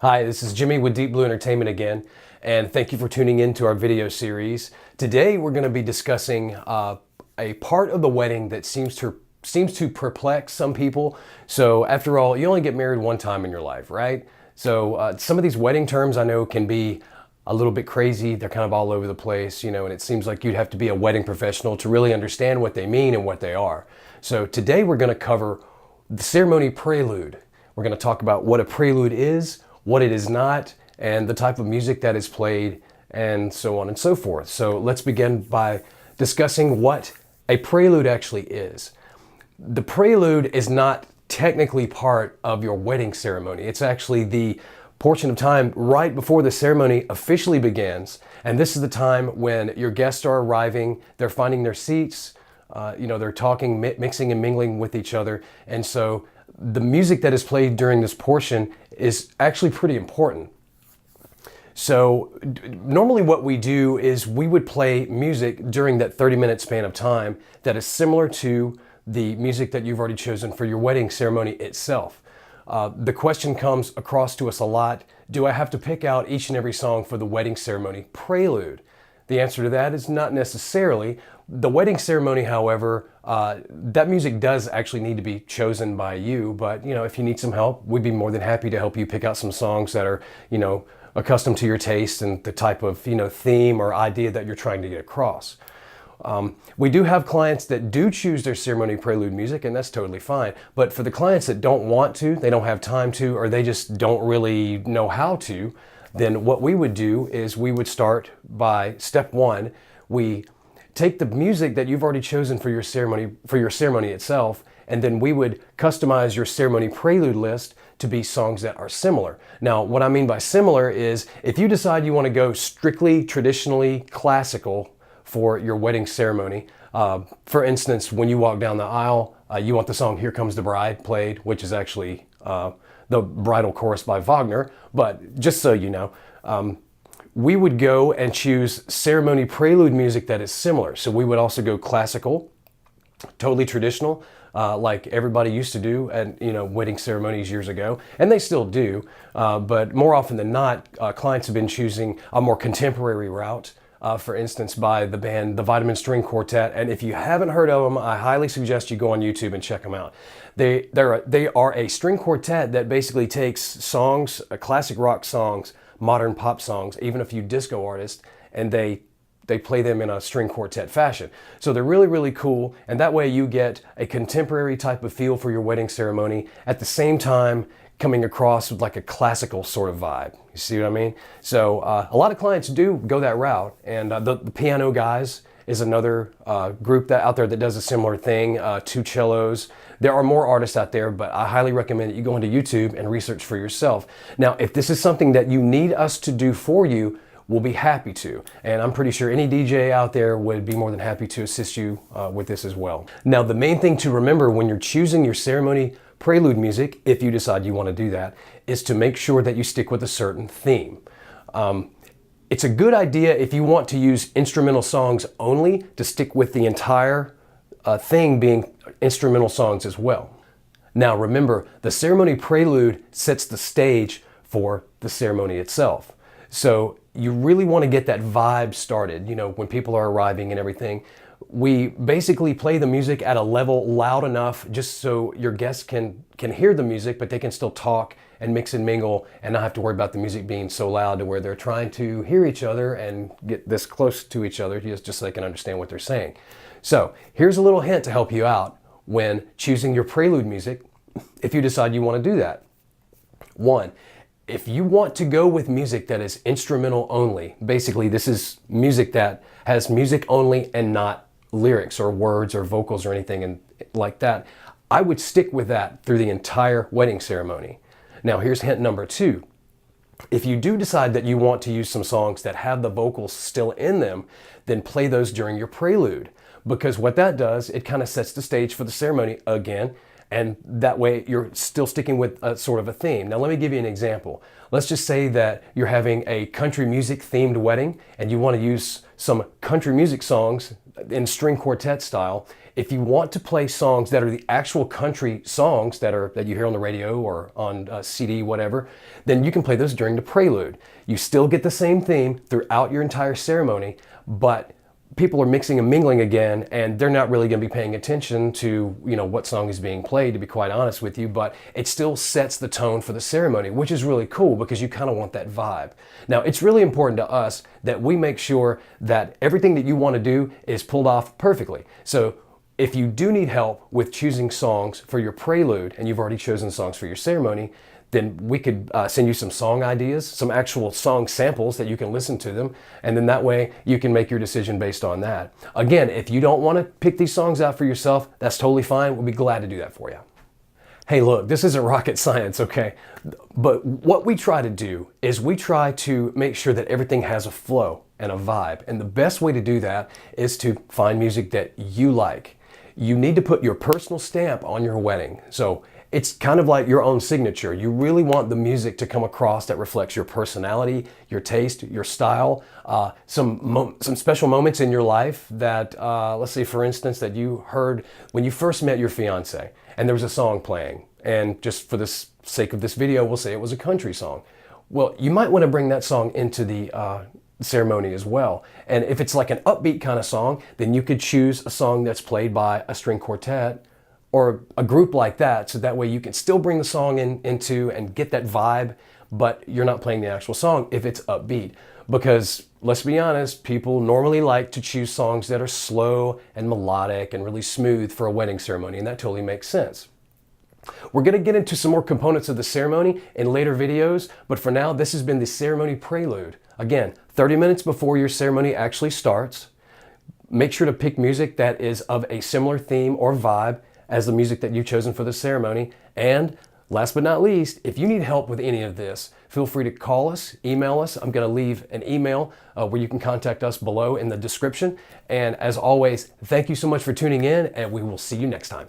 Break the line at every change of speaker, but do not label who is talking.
Hi, this is Jimmy with Deep Blue Entertainment again, and thank you for tuning in to our video series. Today we're going to be discussing a part of the wedding that seems to perplex some people. So after all, you only get married one time in your life, right? So some of these wedding terms I know can be a little bit crazy. They're kind of all over the place, and it seems like you'd have to be a wedding professional to really understand what they mean and what they are. So today we're going to cover the ceremony prelude. We're going to talk about what a prelude is, what it is not, and the type of music that is played, and so on and so forth. So let's begin by discussing what a prelude actually is. The prelude is not technically part of your wedding ceremony. It's actually the portion of time right before the ceremony officially begins. And this is the time when your guests are arriving, they're finding their seats, they're talking, mixing and mingling with each other. And so the music that is played during this portion is actually pretty important. So normally what we do is we would play music during that 30-minute span of time that is similar to the music that you've already chosen for your wedding ceremony itself. The question comes across to us a lot: do I have to pick out each and every song for the wedding ceremony prelude? The answer to that is not necessarily. The wedding ceremony, however, that music does actually need to be chosen by you, but if you need some help, we'd be more than happy to help you pick out some songs that are, accustomed to your taste and the type of, theme or idea that you're trying to get across. We do have clients that do choose their ceremony prelude music, and that's totally fine. But for the clients that don't want to, they don't have time to, or they just don't really know how to, then what we would do is we would start by step one. We take the music that you've already chosen for your ceremony itself, and then we would customize your ceremony prelude list to be songs that are similar. Now, what I mean by similar is if you decide you want to go strictly traditionally classical for your wedding ceremony, for instance, when you walk down the aisle, you want the song "Here Comes the Bride" played, which is actually the bridal chorus by Wagner, but just so you know, we would go and choose ceremony prelude music that is similar. So we would also go classical, totally traditional, like everybody used to do at wedding ceremonies years ago, and they still do. But more often than not, clients have been choosing a more contemporary route. For instance, by the band The Vitamin String Quartet. And if you haven't heard of them, I highly suggest you go on YouTube and check them out. They are a string quartet that basically takes songs, classic rock songs, modern pop songs, even a few disco artists, and they play them in a string quartet fashion. So they're really, really cool, and that way you get a contemporary type of feel for your wedding ceremony, at the same time coming across with like a classical sort of vibe. You see what I mean? So a lot of clients do go that route, and the Piano Guys is another group out there that does a similar thing, two cellos. There are more artists out there, but I highly recommend that you go into YouTube and research for yourself. Now, if this is something that you need us to do for you, we'll be happy to. And I'm pretty sure any DJ out there would be more than happy to assist you with this as well. Now, the main thing to remember when you're choosing your ceremony prelude music, if you decide you want to do that, is to make sure that you stick with a certain theme. It's a good idea if you want to use instrumental songs only to stick with the entire thing being instrumental songs as well. Now remember, the ceremony prelude sets the stage for the ceremony itself. So you really want to get that vibe started, when people are arriving and everything. We basically play the music at a level loud enough just so your guests can hear the music, but they can still talk and mix and mingle and not have to worry about the music being so loud to where they're trying to hear each other and get this close to each other just so they can understand what they're saying. So here's a little hint to help you out when choosing your prelude music if you decide you want to do that. One, if you want to go with music that is instrumental only, basically this is music that has music only and not lyrics or words or vocals or anything like that, I would stick with that through the entire wedding ceremony. Now here's hint number two. If you do decide that you want to use some songs that have the vocals still in them, then play those during your prelude, because what that does, it kind of sets the stage for the ceremony again, And that way you're still sticking with a sort of a theme. Now let me give you an example. Let's just say that you're having a country music themed wedding and you want to use some country music songs in string quartet style. If you want to play songs that are the actual country songs that you hear on the radio or on CD, whatever, then you can play those during the prelude. You still get the same theme throughout your entire ceremony, but people are mixing and mingling again, and they're not really going to be paying attention to, what song is being played, to be quite honest with you, but it still sets the tone for the ceremony, which is really cool because you kind of want that vibe. Now, it's really important to us that we make sure that everything that you want to do is pulled off perfectly. So if you do need help with choosing songs for your prelude, and you've already chosen songs for your ceremony, then we could send you some song ideas, some actual song samples that you can listen to them, and then that way you can make your decision based on that. Again, if you don't want to pick these songs out for yourself, that's totally fine. We'll be glad to do that for you. Hey, look, this isn't rocket science, okay? But what we try to do is we try to make sure that everything has a flow and a vibe. And the best way to do that is to find music that you like. You need to put your personal stamp on your wedding. So it's kind of like your own signature. You really want the music to come across that reflects your personality, your taste, your style, some special moments in your life that, let's say for instance, that you heard when you first met your fiance and there was a song playing. And just for the sake of this video, we'll say it was a country song. Well, you might want to bring that song into the ceremony as well. And if it's like an upbeat kind of song, then you could choose a song that's played by a string quartet or a group like that, so that way you can still bring the song into and get that vibe, but you're not playing the actual song if it's upbeat. Because let's be honest, people normally like to choose songs that are slow and melodic and really smooth for a wedding ceremony, and that totally makes sense. We're going to get into some more components of the ceremony in later videos, but for now, this has been the ceremony prelude. Again, 30 minutes before your ceremony actually starts. Make sure to pick music that is of a similar theme or vibe as the music that you've chosen for the ceremony. And last but not least, if you need help with any of this, feel free to call us, email us. I'm going to leave an email where you can contact us below in the description. And as always, thank you so much for tuning in, and we will see you next time.